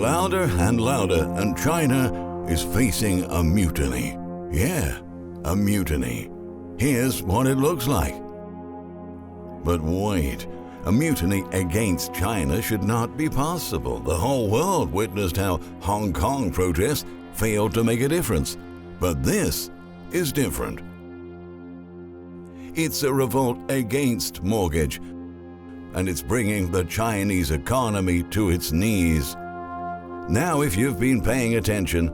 louder and louder, and China is facing a mutiny. Yeah, a mutiny. Here's what it looks like. But wait, a mutiny against China should not be possible. The whole world witnessed how Hong Kong protests failed to make a difference. But this is different. It's a revolt against mortgage, and it's bringing the Chinese economy to its knees. Now, if you've been paying attention,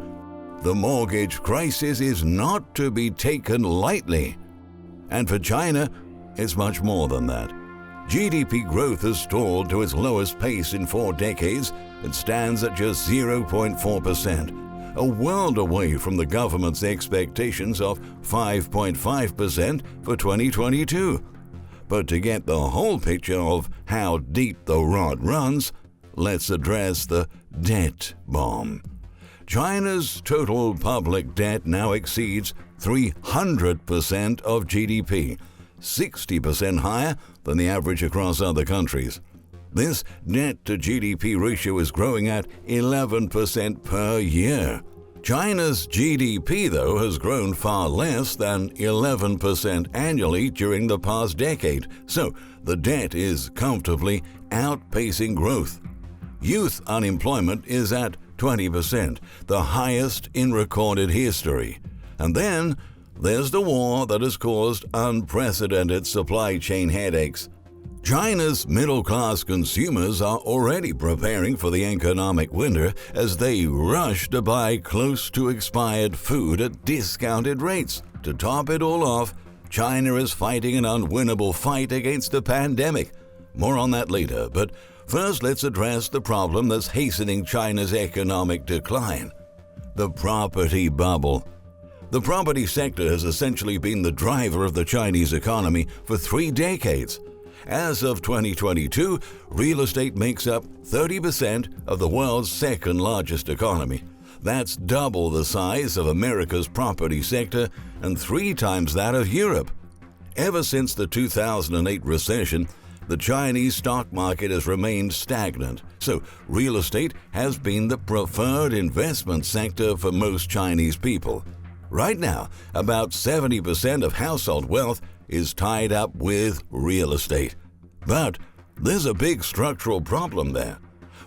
the mortgage crisis is not to be taken lightly. And for China, it's much more than that. GDP growth has stalled to its lowest pace in 4 decades and stands at just 0.4%, a world away from the government's expectations of 5.5% for 2022. But to get the whole picture of how deep the rot runs, let's address the debt bomb. China's total public debt now exceeds 300% of GDP, 60% higher than the average across other countries. This debt-to-GDP ratio is growing at 11% per year. China's GDP, though, has grown far less than 11% annually during the past decade, so the debt is comfortably outpacing growth. Youth unemployment is at 20%, the highest in recorded history. And then there's the war that has caused unprecedented supply chain headaches. China's middle-class consumers are already preparing for the economic winter as they rush to buy close to expired food at discounted rates. To top it all off, China is fighting an unwinnable fight against the pandemic. More on that later, but first let's address the problem that's hastening China's economic decline: the property bubble. The property sector has essentially been the driver of the Chinese economy for 3 decades. As of 2022, real estate makes up 30% of the world's second largest economy. That's double the size of America's property sector and 3 times that of Europe. Ever since the 2008 recession, the Chinese stock market has remained stagnant, so real estate has been the preferred investment sector for most Chinese people. Right now, about 70% of household wealth is tied up with real estate. But there's a big structural problem there.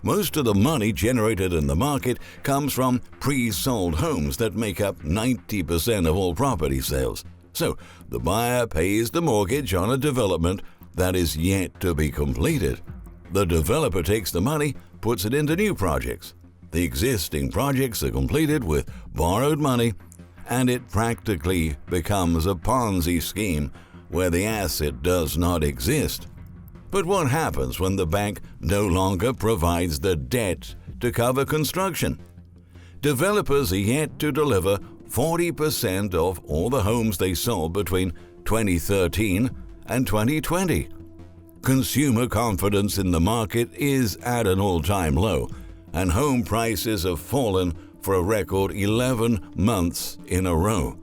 Most of the money generated in the market comes from pre-sold homes that make up 90% of all property sales. So the buyer pays the mortgage on a development that is yet to be completed. The developer takes the money, puts it into new projects. The existing projects are completed with borrowed money, and it practically becomes a Ponzi scheme where the asset does not exist. But what happens when the bank no longer provides the debt to cover construction? Developers are yet to deliver 40% of all the homes they sold between 2013 and 2020. Consumer confidence in the market is at an all-time low, and home prices have fallen for a record 11 months in a row.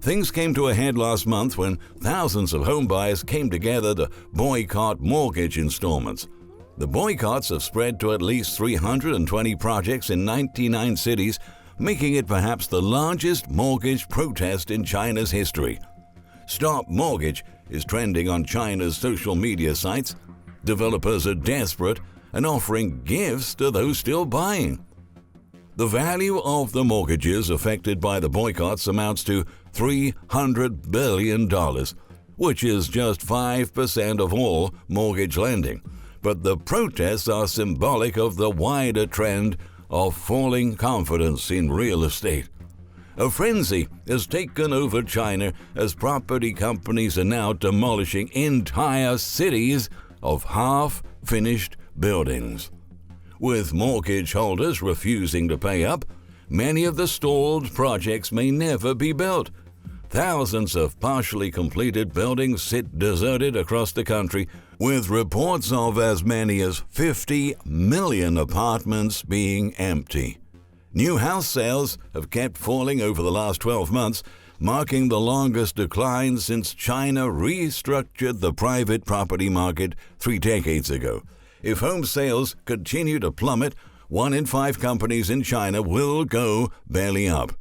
Things came to a head last month when thousands of home buyers came together to boycott mortgage installments. The boycotts have spread to at least 320 projects in 99 cities, making it perhaps the largest mortgage protest in China's history. Stop Mortgage is trending on China's social media sites. Developers are desperate and offering gifts to those still buying. The value of the mortgages affected by the boycotts amounts to $300 billion, which is just 5% of all mortgage lending. But the protests are symbolic of the wider trend of falling confidence in real estate. A frenzy has taken over China as property companies are now demolishing entire cities of half-finished buildings. With mortgage holders refusing to pay up, many of the stalled projects may never be built. Thousands of partially completed buildings sit deserted across the country, with reports of as many as 50 million apartments being empty. New house sales have kept falling over the last 12 months, marking the longest decline since China restructured the private property market 3 decades ago. If home sales continue to plummet, 1 in 5 companies in China will go belly up.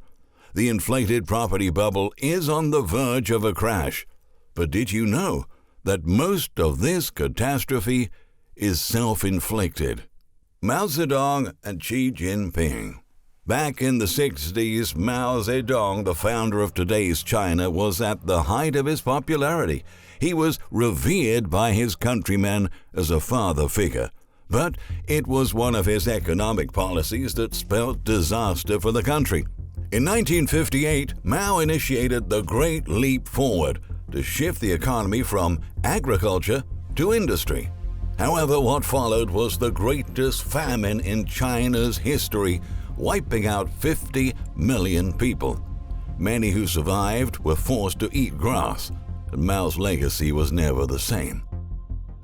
The inflated property bubble is on the verge of a crash. But did you know that most of this catastrophe is self-inflicted? Mao Zedong and Xi Jinping. Back in the 60s, Mao Zedong, the founder of today's China, was at the height of his popularity. He was revered by his countrymen as a father figure. But it was one of his economic policies that spelled disaster for the country. In 1958, Mao initiated the Great Leap Forward to shift the economy from agriculture to industry. However, what followed was the greatest famine in China's history, wiping out 50 million people. Many who survived were forced to eat grass, and Mao's legacy was never the same.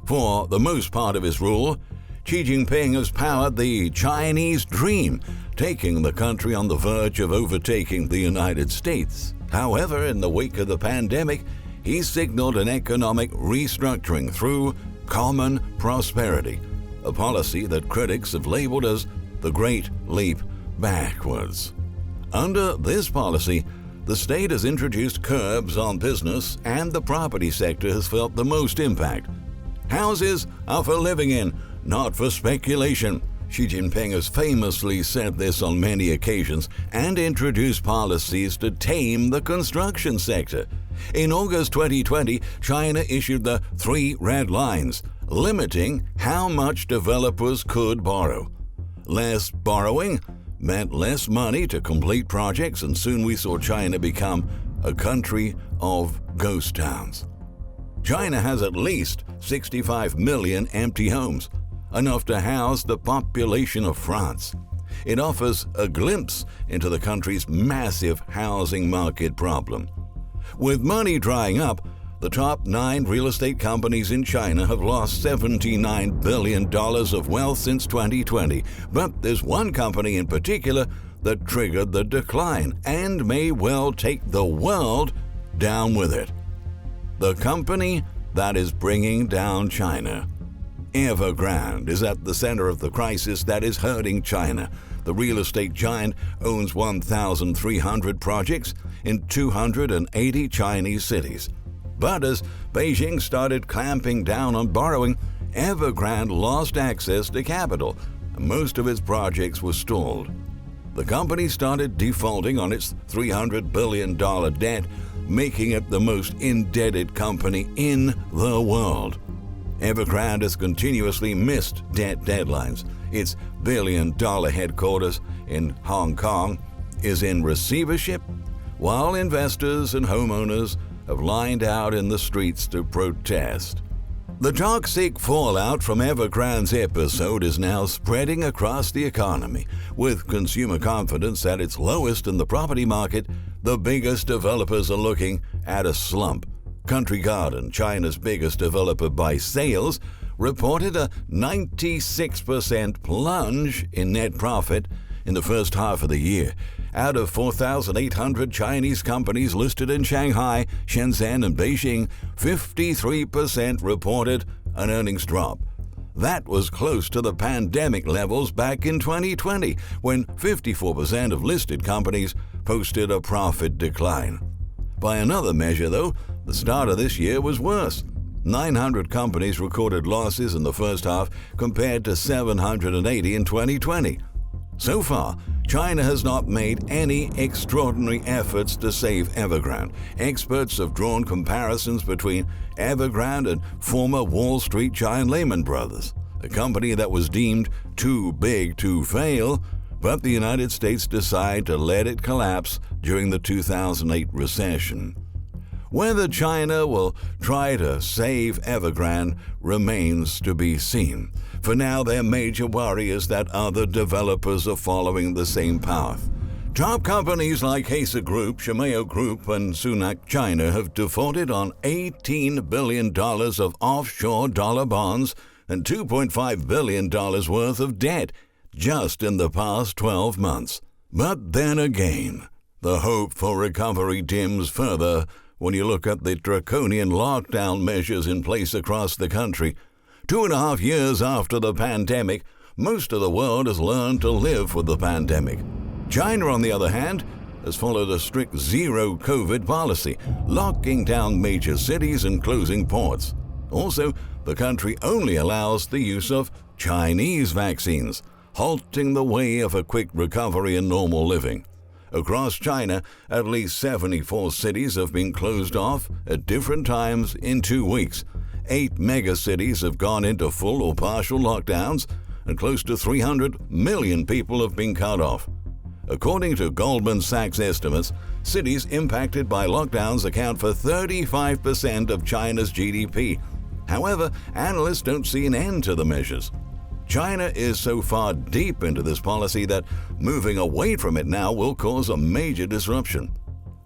For the most part of his rule, Xi Jinping has powered the Chinese dream, taking the country on the verge of overtaking the United States. However, in the wake of the pandemic, he signaled an economic restructuring through common prosperity, a policy that critics have labeled as the Great Leap Backwards. Under this policy, the state has introduced curbs on business, and the property sector has felt the most impact. Houses are for living in, not for speculation. Xi Jinping has famously said this on many occasions and introduced policies to tame the construction sector. In August 2020, China issued the 3 red lines, limiting how much developers could borrow. Less borrowing meant less money to complete projects, and soon we saw China become a country of ghost towns. China has at least 65 million empty homes, enough to house the population of France. It offers a glimpse into the country's massive housing market problem. With money drying up, the top 9 real estate companies in China have lost $79 billion of wealth since 2020. But there's one company in particular that triggered the decline and may well take the world down with it. The company that is bringing down China. Evergrande is at the center of the crisis that is hurting China. The real estate giant owns 1,300 projects in 280 Chinese cities. But as Beijing started clamping down on borrowing, Evergrande lost access to capital, and most of its projects were stalled. The company started defaulting on its $300 billion debt, making it the most indebted company in the world. Evergrande has continuously missed debt deadlines. Its billion-dollar headquarters in Hong Kong is in receivership, while investors and homeowners have lined out in the streets to protest. The toxic fallout from Evergrande's episode is now spreading across the economy. With consumer confidence at its lowest in the property market, the biggest developers are looking at a slump. Country Garden, China's biggest developer by sales, reported a 96% plunge in net profit in the first half of the year. Out of 4,800 Chinese companies listed in Shanghai, Shenzhen, and Beijing, 53% reported an earnings drop. That was close to the pandemic levels back in 2020, when 54% of listed companies posted a profit decline. By another measure, though, the start of this year was worse. 900 companies recorded losses in the first half compared to 780 in 2020. So far, China has not made any extraordinary efforts to save Evergrande. Experts have drawn comparisons between Evergrande and former Wall Street giant Lehman Brothers, a company that was deemed too big to fail, but the United States decided to let it collapse during the 2008 recession. Whether China will try to save Evergrande remains to be seen. For now, their major worry is that other developers are following the same path. Top companies like Hesa Group, Shimeo Group, and Sunac China have defaulted on $18 billion of offshore dollar bonds and $2.5 billion worth of debt just in the past 12 months. But then again, the hope for recovery dims further when you look at the draconian lockdown measures in place across the country. 2.5 years after the pandemic, most of the world has learned to live with the pandemic. China, on the other hand, has followed a strict zero-COVID policy, locking down major cities and closing ports. Also, the country only allows the use of Chinese vaccines, halting the way of a quick recovery and normal living. Across China, at least 74 cities have been closed off at different times in 2 weeks. 8 megacities have gone into full or partial lockdowns, and close to 300 million people have been cut off. According to Goldman Sachs estimates, cities impacted by lockdowns account for 35% of China's GDP. However, analysts don't see an end to the measures. China is so far deep into this policy that moving away from it now will cause a major disruption.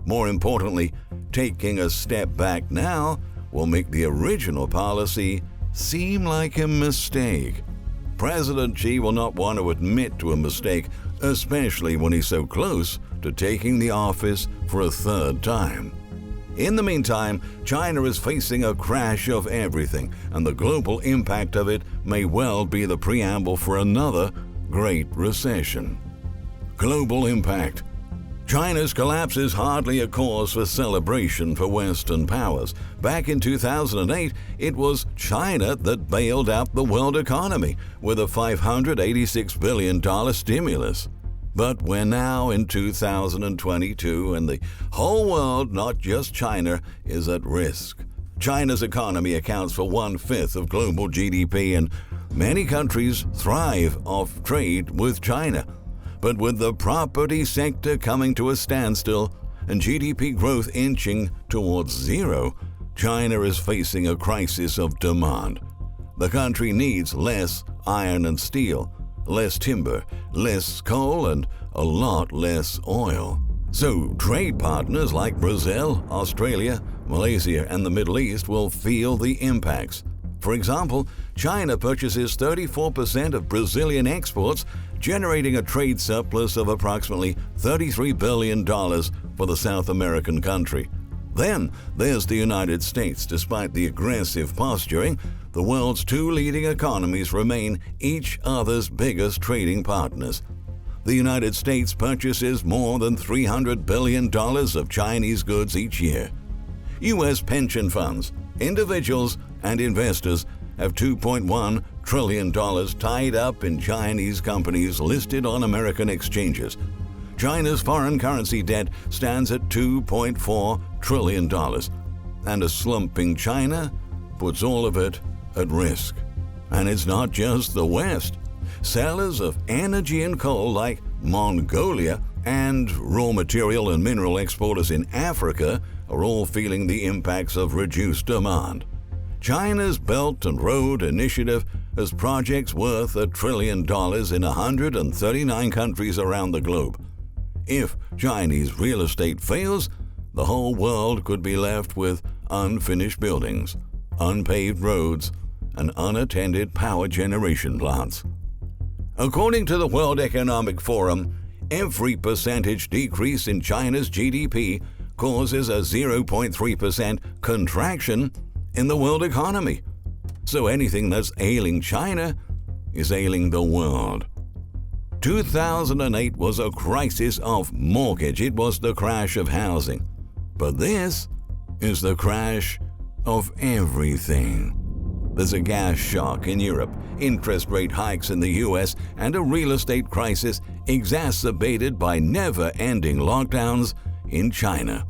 More importantly, taking a step back now will make the original policy seem like a mistake. President Xi will not want to admit to a mistake, especially when he's so close to taking the office for a third time. In the meantime, China is facing a crash of everything, and the global impact of it may well be the preamble for another great recession. Global impact. China's collapse is hardly a cause for celebration for Western powers. Back in 2008, it was China that bailed out the world economy with a $586 billion stimulus. But we're now in 2022, and the whole world, not just China, is at risk. China's economy accounts for 1/5 of global GDP, and many countries thrive off trade with China. But with the property sector coming to a standstill and GDP growth inching towards zero, China is facing a crisis of demand. The country needs less iron and steel, less timber, less coal, and a lot less oil. So trade partners like Brazil, Australia, Malaysia, and the Middle East will feel the impacts. For example, China purchases 34% of Brazilian exports, generating a trade surplus of approximately $33 billion for the South American country. Then there's the United States. Despite the aggressive posturing, the world's 2 leading economies remain each other's biggest trading partners. The United States purchases more than $300 billion of Chinese goods each year. U.S. pension funds, individuals, and investors have $2.1 trillion tied up in Chinese companies listed on American exchanges. China's foreign currency debt stands at $2.4 trillion, and a slumping China puts all of it at risk. And it's not just the West. Sellers of energy and coal like Mongolia and raw material and mineral exporters in Africa are all feeling the impacts of reduced demand. China's Belt and Road Initiative has projects worth $1 trillion in 139 countries around the globe. If Chinese real estate fails, the whole world could be left with unfinished buildings, unpaved roads, and unattended power generation plants. According to the World Economic Forum, every percentage decrease in China's GDP causes a 0.3% contraction in the world economy. So anything that's ailing China is ailing the world. 2008 was a crisis of mortgage. It was the crash of housing. But this is the crash of everything. There's a gas shock in Europe, interest rate hikes in the US, and a real estate crisis exacerbated by never-ending lockdowns in China.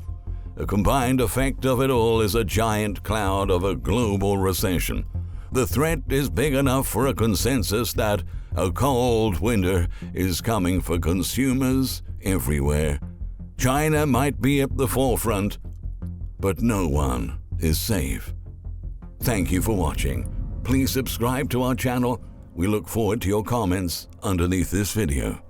The combined effect of it all is a giant cloud of a global recession. The threat is big enough for a consensus that a cold winter is coming for consumers everywhere. China might be at the forefront, but no one is safe. Thank you for watching. Please subscribe to our channel. We look forward to your comments underneath this video.